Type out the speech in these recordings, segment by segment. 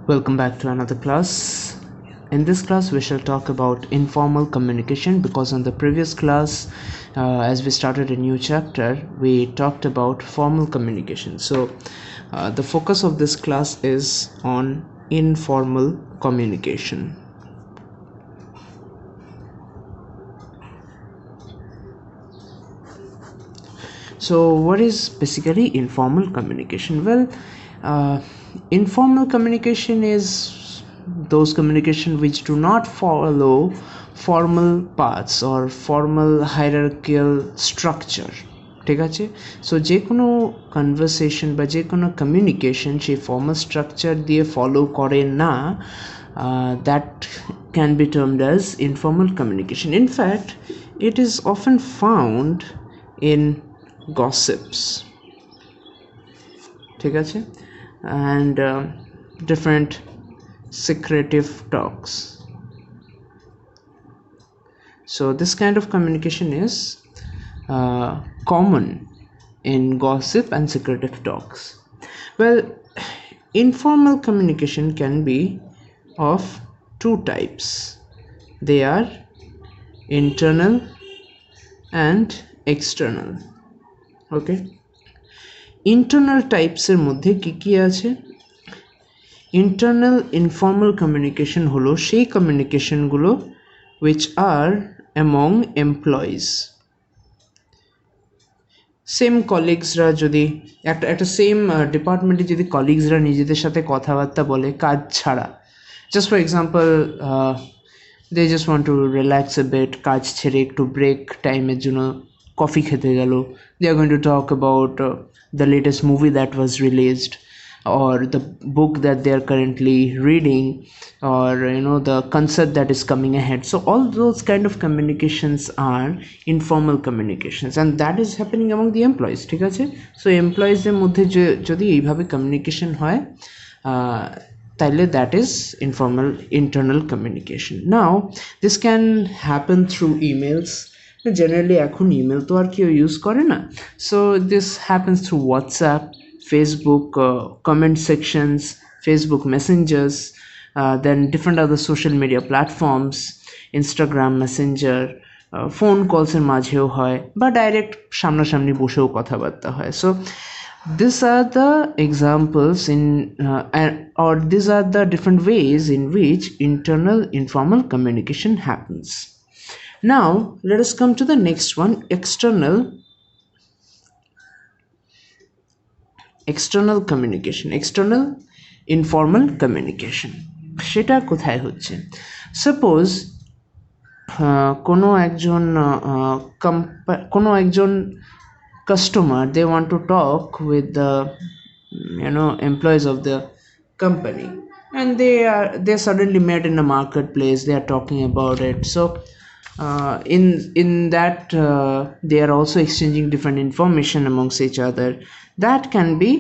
Welcome back to another class. In this class we shall talk about informal communication, because on the previous class as we started a new chapter we talked about formal communication. So the focus of this class is on informal communication. So what is basically informal communication? Well, informal communication is those communication which do not follow formal paths or formal hierarchical structure. ঠিক আছে, so যে কোনো conversation বা যে কোনো communication সেই formal structure দিয়ে follow করে না, that can be termed as informal communication. In fact it is often found in gossips, ঠিক আছে, and different secretive talks. So this kind of communication is common in gossip and secretive talks. Well, informal communication can be of two types. They are internal and external. Okay, internal types এর মধ্যে কি আছে? Internal informal communication হলো সেই communication গুলো which are among employees. Same কলিগসরা যদি একটা সেম ডিপার্টমেন্টে যদি কলিগসরা নিজেদের সাথে কথাবার্তা বলে কাজ ছাড়া, just for example they just want to relax a bit, কাজ ছেড়ে একটু ব্রেক টাইমের জন্য কফি খেতে গেল, they are going to talk about the latest movie that was released, or the book that they are currently reading, or the concert that is coming ahead. So all those kind of communications are informal communications, and that is happening among the employees. ঠিক আছে, so employees এর মধ্যে যদি এইভাবে communication হয়, তাহলে that is informal internal communication. Now this can happen through emails. Generally এখন email তো আর কেউ ইউজ করে না, so this happens through WhatsApp, Facebook comment sections, Facebook messengers, then different other social media platforms, Instagram messenger, phone calls এর মাঝেও হয়, বা direct সামনাসামনি বসেও কথাবার্তা হয়. So these are the examples or these are the different ways in which internal informal communication happens. Now let us come to the next one, external communication, external informal communication. সেটা কোথায় হচ্ছে? Suppose কোনো একজন customer, they want to talk with the employees of the company, and they suddenly met in a marketplace, they are talking about it. So in that they are also exchanging different information amongst each other. That can be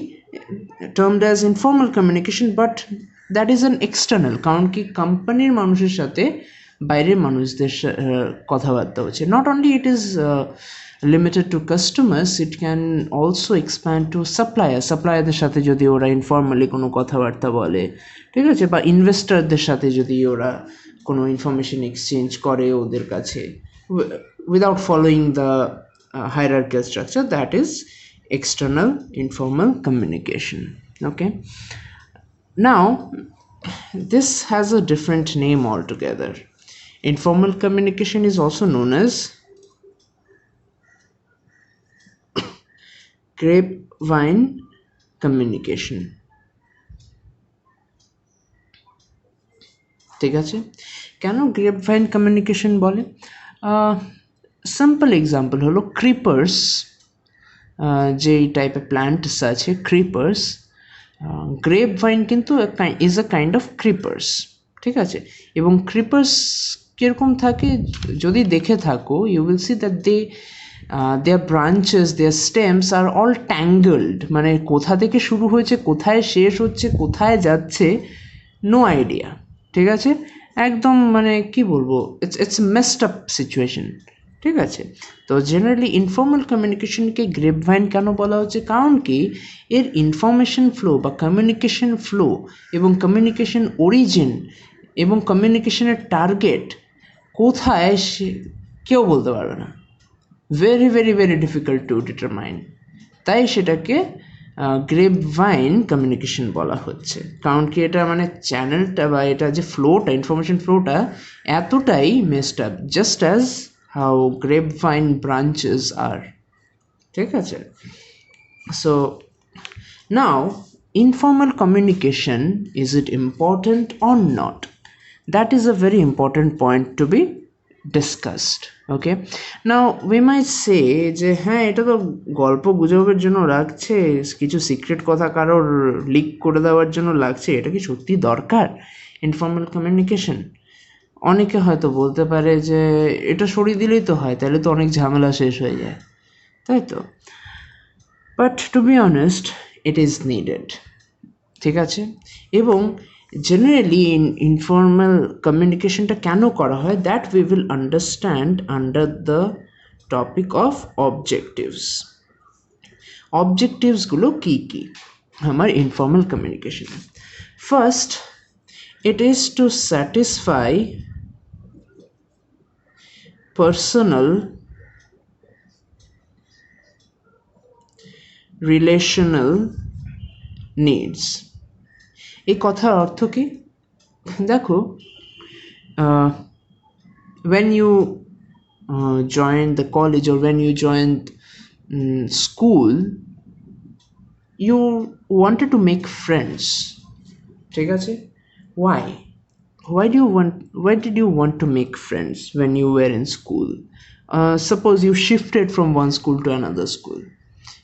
termed as informal communication, but that is an external, কারণ কি কোম্পানির মানুষের সাথে বাইরের মানুষদের কথাবার্তা হচ্ছে. Not only it is limited to customers, it can also expand to supplierদের সাথে যদি ওরা ইনফর্মালি কোনো কথাবার্তা বলে, ঠিক আছে, বা ইনভেস্টরদের সাথে যদি ওরা কোনো ইনফরমেশন এক্সচেঞ্জ করে ওদের কাছে without following the hierarchical structure, that is external informal communication. Okay, now this has a different name altogether. Informal communication is also known as grapevine communication. ঠিক আছে, কেন গ্রেপভাইন কমিউনিকেশন বলে? সিম্পল এক্সাম্পল হলো creepers, যেই টাইপের plants আছে creepers, grapevine কিন্তু is a kind of creepers. ঠিক আছে, এবং ক্রিপার্স কীরকম থাকে যদি দেখে থাকো, you will see that their branches, their stems are all tangled, মানে কোথা থেকে শুরু হয়েছে, কোথায় শেষ হচ্ছে, কোথায় যাচ্ছে, নো আইডিয়া. ঠিক আছে, একদম মানে কি বলবো, ইটস মেসড আপ সিচুয়েশন. ঠিক আছে? তো জেনারেলি ইনফর্মাল কমিউনিকেশনকে গ্রেপভাইন কেন বলা হচ্ছে? কারণ কি এর ইনফরমেশন ফ্লো বা কমিউনিকেশন ফ্লো এবং কমিউনিকেশন অরিজিন এবং কমিউনিকেশনের টার্গেট কোথায় সে কেউ বলতে পারবে না। Very very very difficult to determine. তাই সেটাকে গ্রেপভাইন কমিউনিকেশন বলা হচ্ছে। কারণ কি এটা মানে চ্যানেলটা বা এটা যে ফ্লোটা, ইনফরমেশন ফ্লোটা এতটাই messed up, just as how grapevine branches আর। ঠিক আছে? So now informal communication, is it important or not? That is a very important point to be discussed. Okay, now we might say যে হ্যাঁ এটা তো গল্প গুজবের জন্য রাখছে, কিছু সিক্রেট কথা কারোর লিক করে দেওয়ার জন্য লাগছে, এটা কি সত্যি দরকার ইনফর্মাল কমিউনিকেশন? অনেকে হয়তো বলতে পারে যে এটা সরিয়ে দিলেই তো হয়, তাহলে তো অনেক ঝামেলা শেষ হয়ে যায়, তাই তো? But to be honest, it is needed. ঠিক আছে? এবং জেনারেলি ইনফর্মাল কমিউনিকেশনটা কেন করা হয়, that we will understand under the topic of objectives. অবজেক্টিভসগুলো কী কী আমার ইনফর্মাল কমিউনিকেশনে? First, it is to satisfy personal relational needs. এই কথার অর্থ কি? দেখো, when you join the college or when you joined school, you wanted to make friends. ঠিক আছে? Why did you want to make friends when you were in school? Suppose you shifted from one school to another school,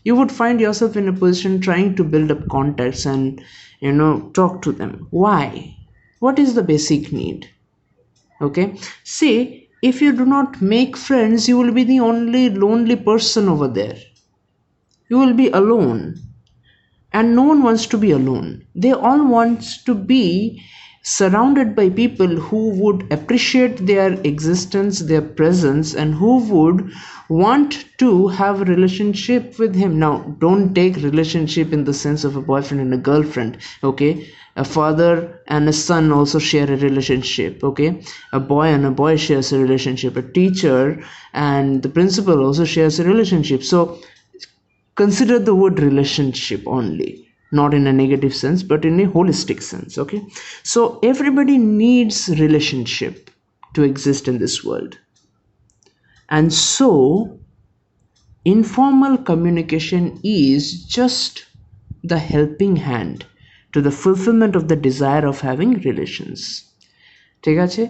you would find yourself in a position trying to build up contacts and talk to them. Why? What is the basic need? Okay, see, if you do not make friends, you will be the only lonely person over there. You will be alone, and no one wants to be alone. They all want to be surrounded by people who would appreciate their existence, their presence, and who would want to have a relationship with him. Now, don't take relationship in the sense of a boyfriend and a girlfriend. Okay, a father and a son also share a relationship. Okay, a boy and a boy shares a relationship. A teacher and the principal also shares a relationship. So consider the word relationship only, not in a negative sense but in a holistic sense. Okay, so everybody needs relationship to exist in this world, and so informal communication is just the helping hand to the fulfillment of the desire of having relations. ঠিক আছে?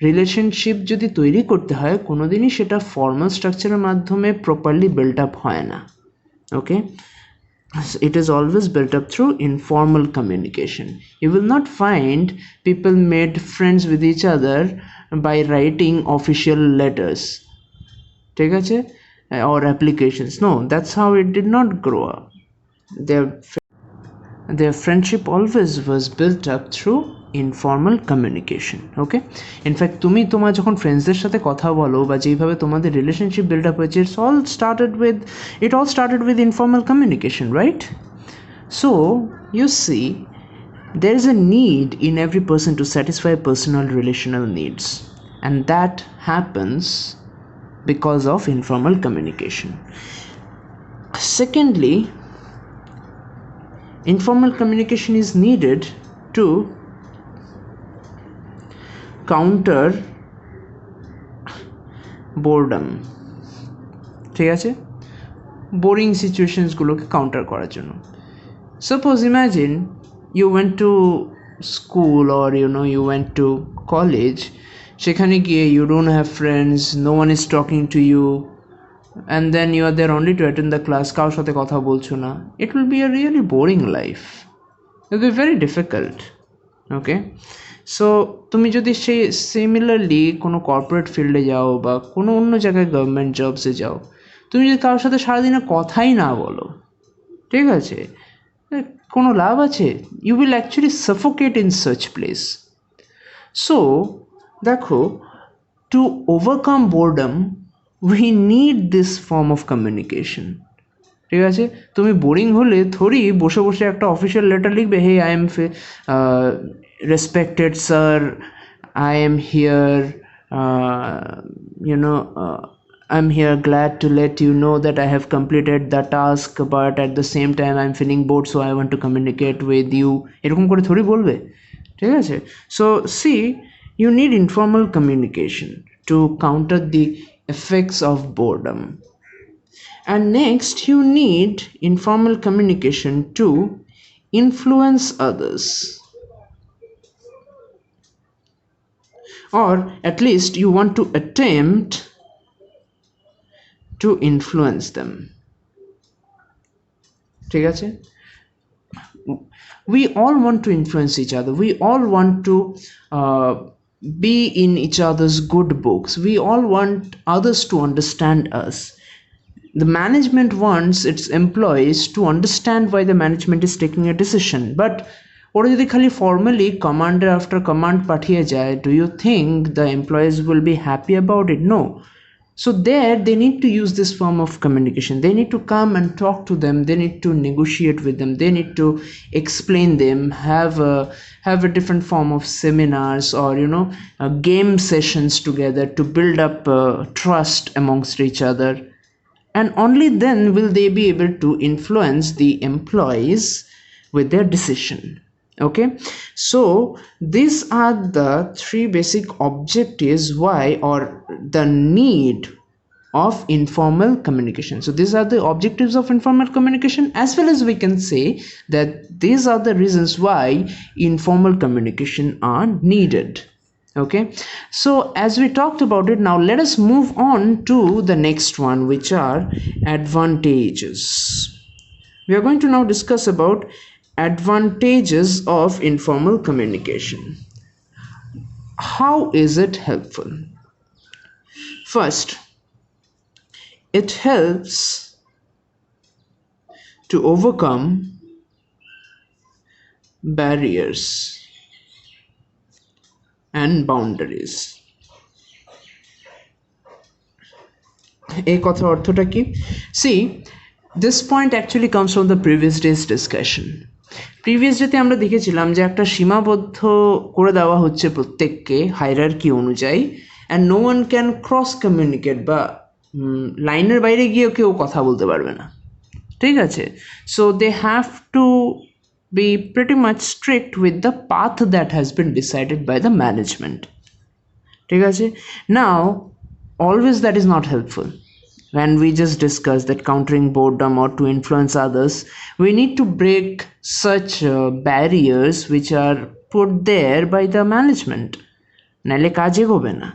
Relationship যদি তৈরি করতে হয়, কোনোদিনই সেটা formal স্ট্রাকচারের মাধ্যমে প্রপারলি বিল্ড আপ হয় না। Okay, it is always built up through informal communication. You will not find people made friends with each other by writing official letters, ঠিক আছে, or applications. No, that's how it did not grow up. Their friendship always was built up through informal communication. Okay, in fact তুমি তোমার যখন ফ্রেন্ডসদের সাথে কথা বলো বা যেইভাবে তোমাদের রিলেশনশিপ বিল্ড আপ হয়েছে, it all started with informal communication, right? So you see, there is a need in every person to satisfy personal relational needs, and that happens because of informal communication. Secondly, informal communication is needed to counter boredom. ঠিক আছে? Boring সিচুয়েশনসগুলোকে counter করার জন্য। Suppose imagine you went to school or you went to college, সেখানে গিয়ে you don't have friends, no one is talking to you, and then you are there only to attend the class, কারোর সাথে কথা বলছো না। It will be a really boring life. It will be very difficult. Okay, so তুমি যদি সেই similarly কোনো corporate ফিল্ডে যাও বা কোনো অন্য জায়গায় গভর্নমেন্ট জবসে যাও, তুমি যদি কারোর সাথে সারাদিনে কথাই না বলো, ঠিক আছে, কোনো লাভ আছে? You will actually suffocate in such place. So দেখো, to overcome boredom we need this form of communication. ঠিক আছে, তুমি বোরিং হলে থোড়ি বসে বসে একটা অফিসিয়াল লেটার লিখবে, hey I am respected sir, I am here, I'm here glad to let you know that I have completed the task, but at the same time I'm feeling bored, so I want to communicate with you. এরকম করে থোড়ি বলবে, ঠিক আছে? So see, you need informal communication to counter the effects of boredom. And next, you need informal communication to influence others, or at least you want to attempt to influence them. ঠিক আছে? We all want to influence each other. We all want to be in each other's good books. We all want others to understand us. The management wants its employees to understand why the management is taking a decision. But ওরা যদি খালি formally command after command পাঠিয়ে যায়, do you think the employees will be happy about it? No. So there they need to use this form of communication. They need to come and talk to them. They need to negotiate with them. They need to explain them, have a different form of seminars, or game sessions together to build up trust amongst each other. And only then will they be able to influence the employees with their decision. Okay, so these are the three basic objectives why, or the need of informal communication. So these are the objectives of informal communication, as well as we can say that these are the reasons why informal communication are needed. Okay, so as we talked about it, now let us move on to the next one, which are advantages. We are going to now discuss about advantages of informal communication. How is it helpful? First, it helps to overcome barriers and boundaries. এই কথার অর্থটা কি? See, this point actually comes from the previous day's discussion. Previous ডেতে আমরা দেখেছিলাম যে একটা সীমাবদ্ধ করে দেওয়া হচ্ছে প্রত্যেককে হায়ারার্কি অনুযায়ী, and no one can cross communicate, বা লাইনের বাইরে গিয়েও কেউ কথা বলতে পারবে না, ঠিক আছে? So they have to be pretty much strict with the path that has been decided by the management. ঠিক আছে? Now, always that is not helpful. When we just discussed that countering boredom or to influence others, we need to break such barriers which are put there by the management. নাইলে কাজ এগোবে না.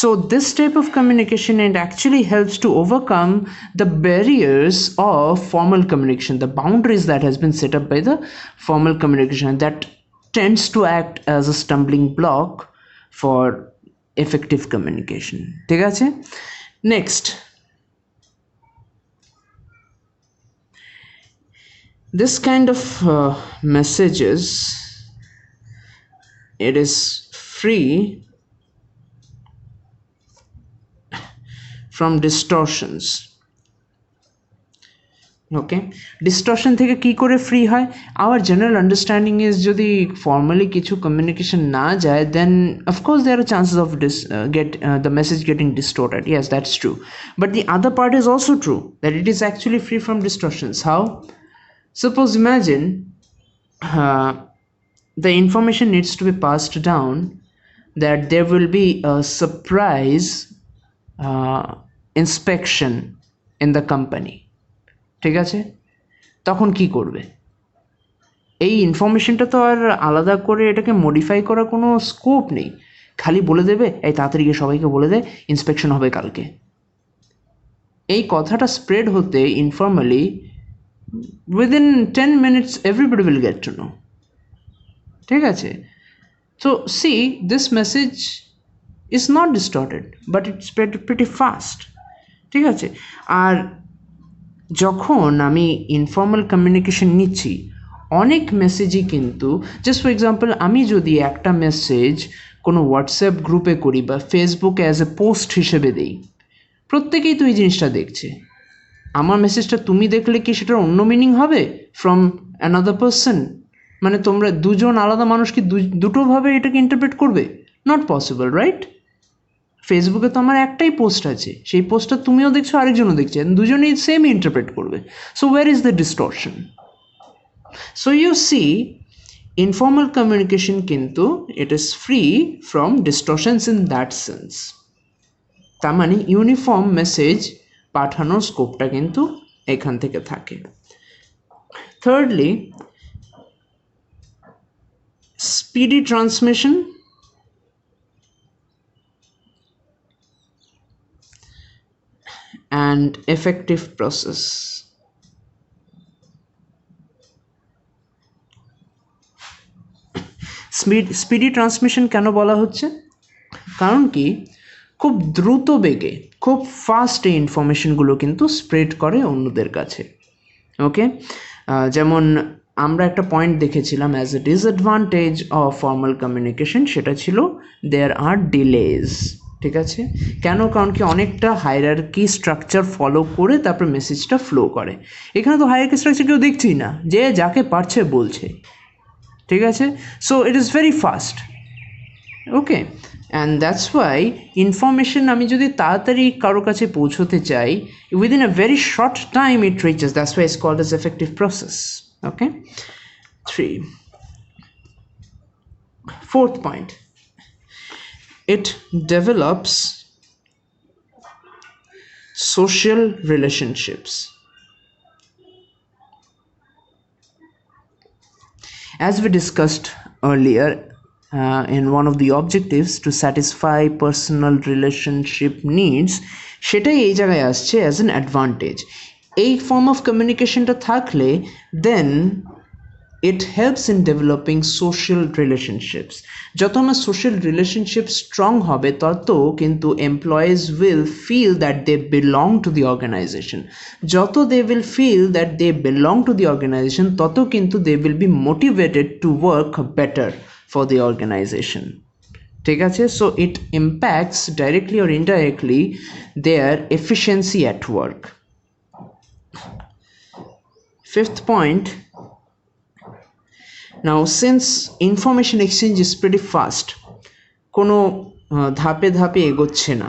So this type of communication, it actually helps to overcome the barriers of formal communication, the boundaries that has been set up by the formal communication that tends to act as a stumbling block for effective communication. ঠিক আছে? Next, this kind of messages, it is free from distortions. Okay, distortion থেকে কি করে free হয়? Our general understanding is যদি formally কিছু communication না যায়, then of course there are chances of the message getting distorted. Yes, that's true. But the other part is also true, that it is actually free from distortions. How? Suppose imagine the information needs to be passed down that there will be a surprise inspection in the company. ঠিক আছে? তখন কি করবে? এই ইনফরমেশনটা তো আর আলাদা করে এটাকে মডিফাই করার কোনো স্কোপ নেই, খালি বলে দেবে এই তাড়াতাড়ি গিয়ে সবাইকে বলে দে ইন্সপেকশন হবে কালকে। এই কথাটা স্প্রেড হতে informally within 10 minutes everybody will get to know. ঠিক আছে? So see, this message is not distorted, but it spread pretty fast. ঠিক আছে? আর যখন আমি ইনফর্মাল কমিউনিকেশন নিচ্ছি, অনেক মেসেজই কিন্তু, জাস্ট ফর এক্সাম্পল, আমি যদি একটা মেসেজ কোনো হোয়াটসঅ্যাপ গ্রুপে করি বা ফেসবুকে অ্যাজ এ পোস্ট হিসেবে দিই, প্রত্যেকেই তো এই জিনিসটা দেখছে। আমার মেসেজটা তুমি দেখলে কি সেটার অন্য মিনিং হবে ফ্রম অ্যানাদার পার্সন? মানে তোমরা দুজন আলাদা মানুষ কি দুটোভাবে এটাকে ইন্টারপ্রেট করবে? Not possible, right? ফেসবুকে তো আমার একটাই পোস্ট আছে, সেই পোস্টটা তুমিও দেখছো, আরেকজনও দেখছে, দুজনেই সেম ইন্টারপ্রেট করবে। So where is the distortion? So you see, informal communication কিন্তু it is free from distortions in that sense. তার মানে ইউনিফর্ম মেসেজ পাঠানোর স্কোপটা কিন্তু এখান থেকে থাকে। Thirdly, speedy transmission and effective process. Speedy transmission কেন বলা হচ্ছে? কারণ কি, খুব দ্রুত বেগে, খুব ফাস্ট এই ইনফরমেশনগুলো কিন্তু স্প্রেড করে অন্যদের কাছে। ওকে, যেমন আমরা একটা পয়েন্ট দেখেছিলাম as a disadvantage of formal communication, সেটা ছিল দেয়ার আর ডিলেজ। ঠিক আছে, কেন? কারণ কি অনেকটা হায়ারার্কি স্ট্রাকচার ফলো করে তারপর মেসেজটা ফ্লো করে। এখানে তো হায়ারার্কি স্ট্রাকচার কেউ দেখছেই না, যে যাকে পারছে বলছে। ঠিক আছে, so it is very fast. Okay, and that's why information আমি যদি তাড়াতাড়ি কারো কাছে পৌঁছতে চাই, within a very short time it reaches. That's why it's called as effective process. Okay, 3. Fourth point, it develops social relationships. As we discussed earlier, in one of the objectives to satisfy personal relationship needs, সেটাই এই জায়গায় আসছে as an advantage. এই form of communicationটা থাকলে then it helps in developing social relationships. যত আমার social relationship strong হবে তত কিন্তু employees will feel that they belong to the organization. যত they will feel that they belong to the organization, তত কিন্তু they will be motivated to work better for the organization. ঠিক আছে, so it impacts directly or indirectly their efficiency at work. Fifth point, now since information exchange is pretty fast, কোনো ধাপে ধাপে এগোচ্ছে না,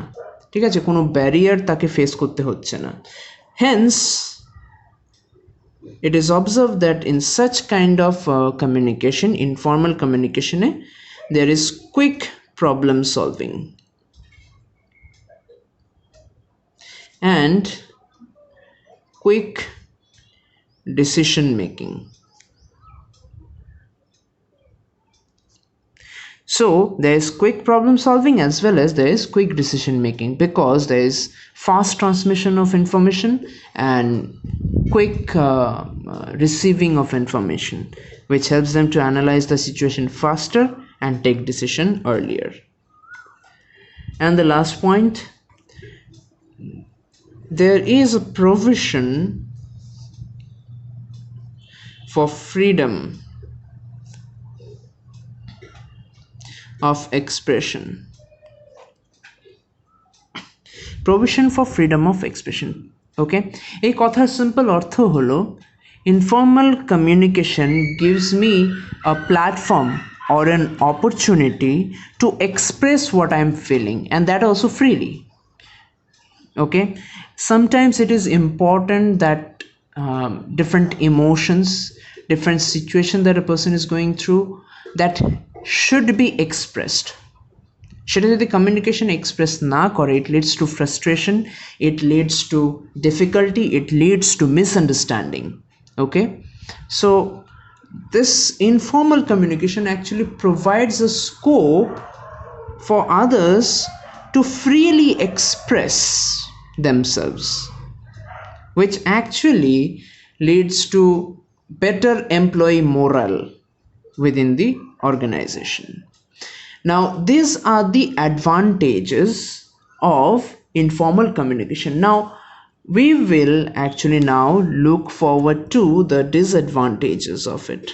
ঠিক আছে, কোনো ব্যারিয়ার তাকে ফেস করতে হচ্ছে না, hence it is observed that in such kind of communication, informal communication, there is quick problem solving and quick decision making. So there is quick problem solving as well as there is quick decision making, because there is fast transmission of information and quick receiving of information, which helps them to analyze the situation faster and take decision earlier. And the last point, there is a provision for freedom of expression. Provision for freedom of expression. Okay, এই কথার simple অর্থ হলো informal communication gives me a platform or an opportunity to express what I'm feeling, and that also freely. Okay, sometimes it is important that different emotions, different situation that a person is going through, that should be expressed. সেটা যদি communication express না করে, it leads to frustration, it leads to difficulty, it leads to misunderstanding. Okay, so this informal communication actually provides a scope for others to freely express themselves, which actually leads to better employee morale within the organization. Now these are the advantages of informal communication. Now we will actually now look forward to the disadvantages of it.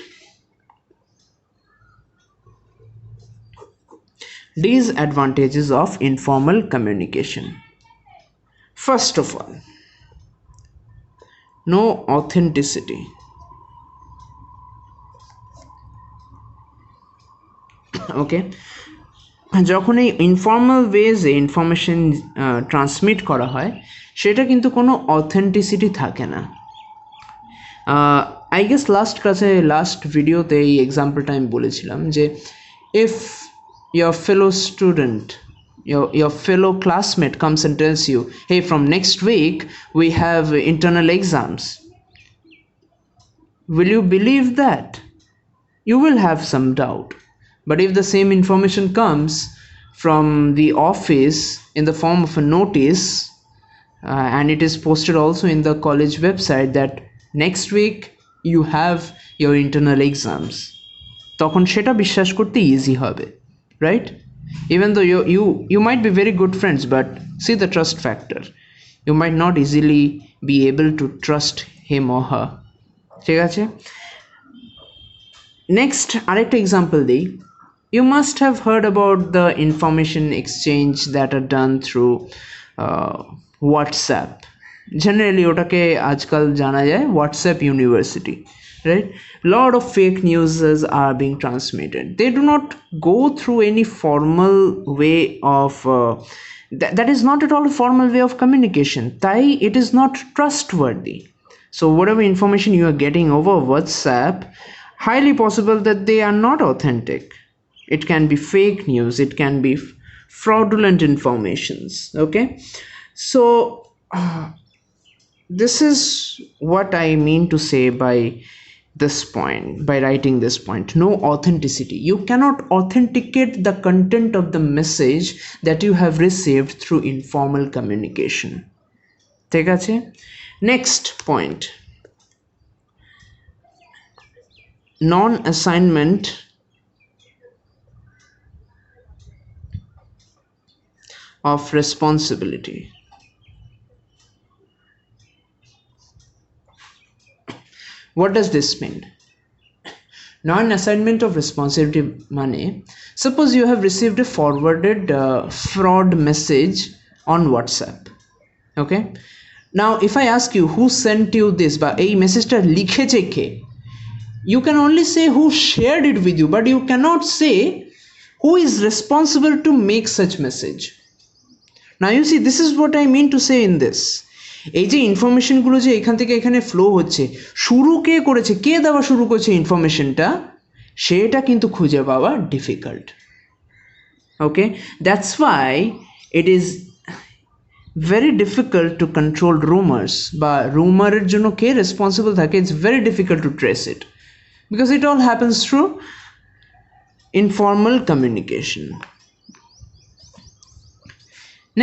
Disadvantages of informal communication. First of all, no authenticity. ওকে, যখন এই informal ওয়েজে information transmit করা হয় সেটা কিন্তু কোনো authenticity থাকে না। I guess last ভিডিওতে এই এক্সাম্পলটা আমি বলেছিলাম যে if your fellow student, your fellow classmate comes and tells you, hey, from next week we have internal exams, will you believe that? You will have some doubt. But if the same information comes from the office in the form of a notice, and it is posted also in the college website that next week you have your internal exams, তখন সেটা বিশ্বাস করতে easy হবে, right? Even though you might be very good friends, but see the trust factor. You might not easily be able to trust him or her. ঠিক আছে, next আরেকটা example দিই। You must have heard about the information exchange that are done through WhatsApp. Generally ওটাকে আজকাল জানা যায় WhatsApp University, right? Lot of fake news are being transmitted. They do not go through any formal way of that is not at all a formal way of communication. Thai it is not trustworthy. So whatever information you are getting over WhatsApp, highly possible that they are not authentic. It can be fake news, it can be fraudulent informations. Okay, so this is what I mean to say by this point, by writing this point, no authenticity. You cannot authenticate the content of the message that you have received through informal communication. ঠিক আছে, next point, non-assignment of responsibility. What does this mean? Non-assignment of responsibility মানে, suppose you have received a forwarded fraud message on WhatsApp. Okay, now if I ask you who sent you this, বা এই মেসেজটা লিখেছে কে, you can only say who shared it with you, but you cannot say who is responsible to make such message. Now you see, this is what I mean to say in this. এই যে ইনফরমেশনগুলো যে এখান থেকে এখানে flow হচ্ছে, শুরু কে করেছে, কে দেওয়া শুরু করেছে ইনফরমেশনটা, সেটা কিন্তু খুঁজে পাওয়া difficult. Okay, that's why it is very difficult to control rumours, বা রুমারের জন্য কে রেসপন্সিবল থাকে, it's very difficult to trace it, because it all happens through informal communication.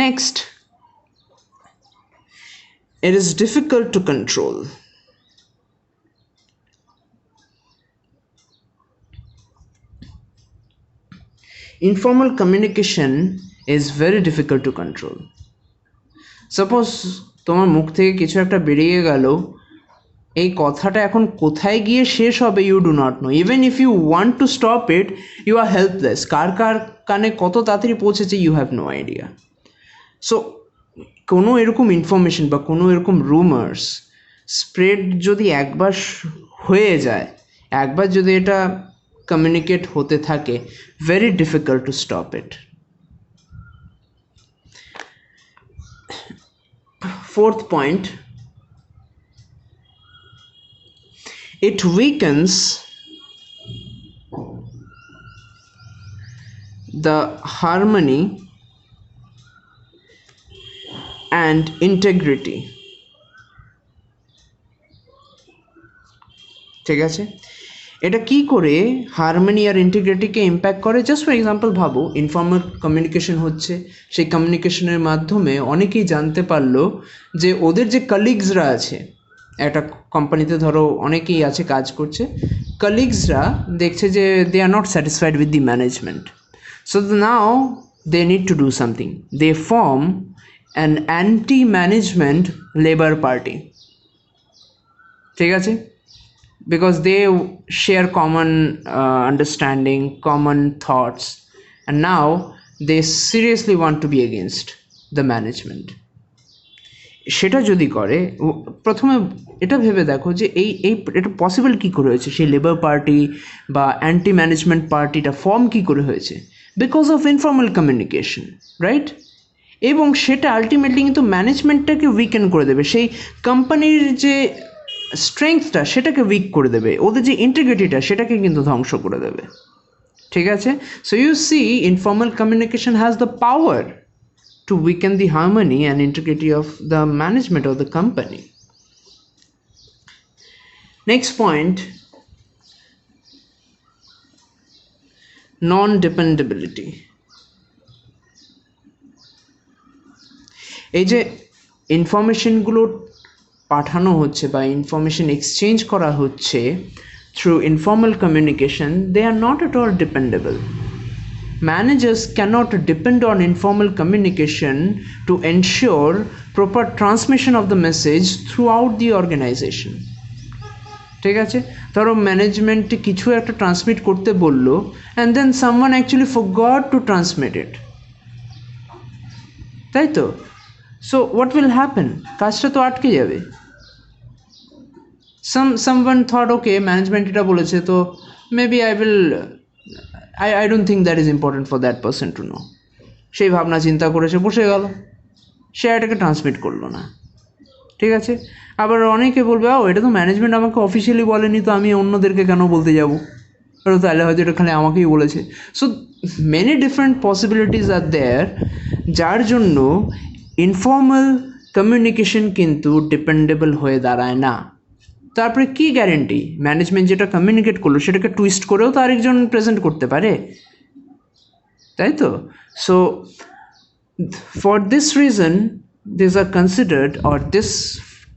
Next, it is difficult to control. Informal communication is very difficult to control. Suppose তোমার মুখ থেকে কিছু একটা বেরিয়ে গেল, এই কথাটা এখন কোথায় গিয়ে শেষ হবে you do not know. Even if you want to stop it, you are helpless. কার কানে কত তাড়াতাড়ি পৌঁছেছে you have no idea. So কোনো এরকম ইনফরমেশন বা কোনো এরকম রুমার্স স্প্রেড যদি একবার হয়ে যায়, একবার যদি এটা কমিউনিকেট হতে থাকে, very difficult to stop it. Fourth point, it weakens the harmony and integrity. ঠিক আছে, এটা কি করে হারমোনি আর ইন্টিগ্রিটিকে ইম্প্যাক্ট করে? জাস্ট ফর এক্সাম্পল ভাবো, ইনফর্মাল কমিউনিকেশন হচ্ছে, সেই কমিউনিকেশনের মাধ্যমে অনেকেই জানতে পারলো যে ওদের যে কলিগসরা আছে, একটা কোম্পানিতে ধরো অনেকেই আছে কাজ করছে, কলিগসরা দেখছে যে they are not satisfied with the management, so now they need to do something, they form an anti management labour party. ঠিক আছে, because they share common understanding, common thoughts, and now they seriously want to be against the management. সেটা যদি করে, প্রথমে এটা ভেবে দেখো যে এটা পসিবল কী করে হয়েছে, সেই লেবার পার্টি বা অ্যান্টি ম্যানেজমেন্ট পার্টিটা ফর্ম কী করে হয়েছে, because of informal communication, right? এবং সেটা আলটিমেটলি কিন্তু ম্যানেজমেন্টটাকে উইকেন করে দেবে, সেই কোম্পানির যে স্ট্রেংথটা সেটাকে উইক করে দেবে, ওদের যে ইন্টিগ্রিটিটা সেটাকে কিন্তু ধ্বংস করে দেবে, ঠিক আছে? So you see informal communication has the power to weaken the harmony and integrity of the management of the company. Next point, non-dependability. এই যে ইনফরমেশনগুলো পাঠানো হচ্ছে বা ইনফরমেশন এক্সচেঞ্জ করা হচ্ছে through informal communication, they are not at all dependable. Managers cannot depend on informal communication to ensure proper transmission of the message throughout the organization. ঠিক আছে, ধরো ম্যানেজমেন্ট কিছু একটা ট্রান্সমিট করতে বললো and then someone actually forgot to transmit it, তাই তো? So what will happen? কাজটা তো আটকে যাবে। someone thought, okay, management এটা বলেছে, তো maybe I don't think that is important for that person to know. সেই ভাবনা চিন্তা করেছে, বসে গেল, সে এটাকে ট্রান্সমিট করলো না, ঠিক আছে? আবার অনেকে বলবে, এটা তো ম্যানেজমেন্ট আমাকে অফিসিয়ালি বলেনি, তো আমি অন্যদেরকে কেন বলতে যাবো, তাহলে হয়তো এটা খালি আমাকেই বলেছে। সো মেনি ডিফারেন্ট পসিবিলিটিস আর দেয়ার, যার জন্য ইনফর্মাল কমিউনিকেশন কিন্তু ডিপেন্ডেবল হয়ে দাঁড়ায় না। তারপরে কি গ্যারেন্টি ম্যানেজমেন্ট যেটা কমিউনিকেট করলো সেটাকে টুইস্ট করেও তো আরেকজন প্রেজেন্ট করতে পারে, তাই তো? So for this reason these are considered, or this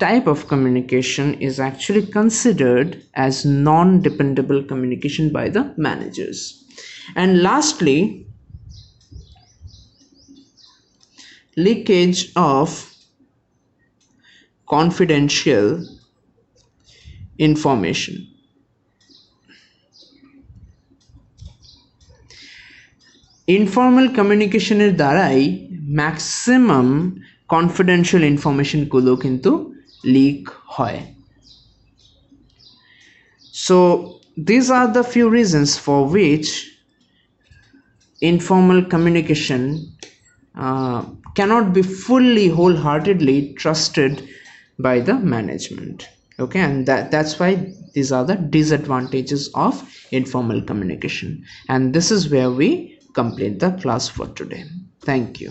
type of communication is actually considered as non-dependable communication by the managers. And lastly, leakage of confidential information. Informal কমিউনিকেশনের দ্বারাই ম্যাক্সিমাম কনফিডেন্সিয়াল ইনফরমেশনগুলো কিন্তু leak হয়। So this are the few reasons for which informal communication cannot be fully wholeheartedly trusted by the management. Okay, and that's why these are the disadvantages of informal communication, and this is where we complete the class for today. Thank you.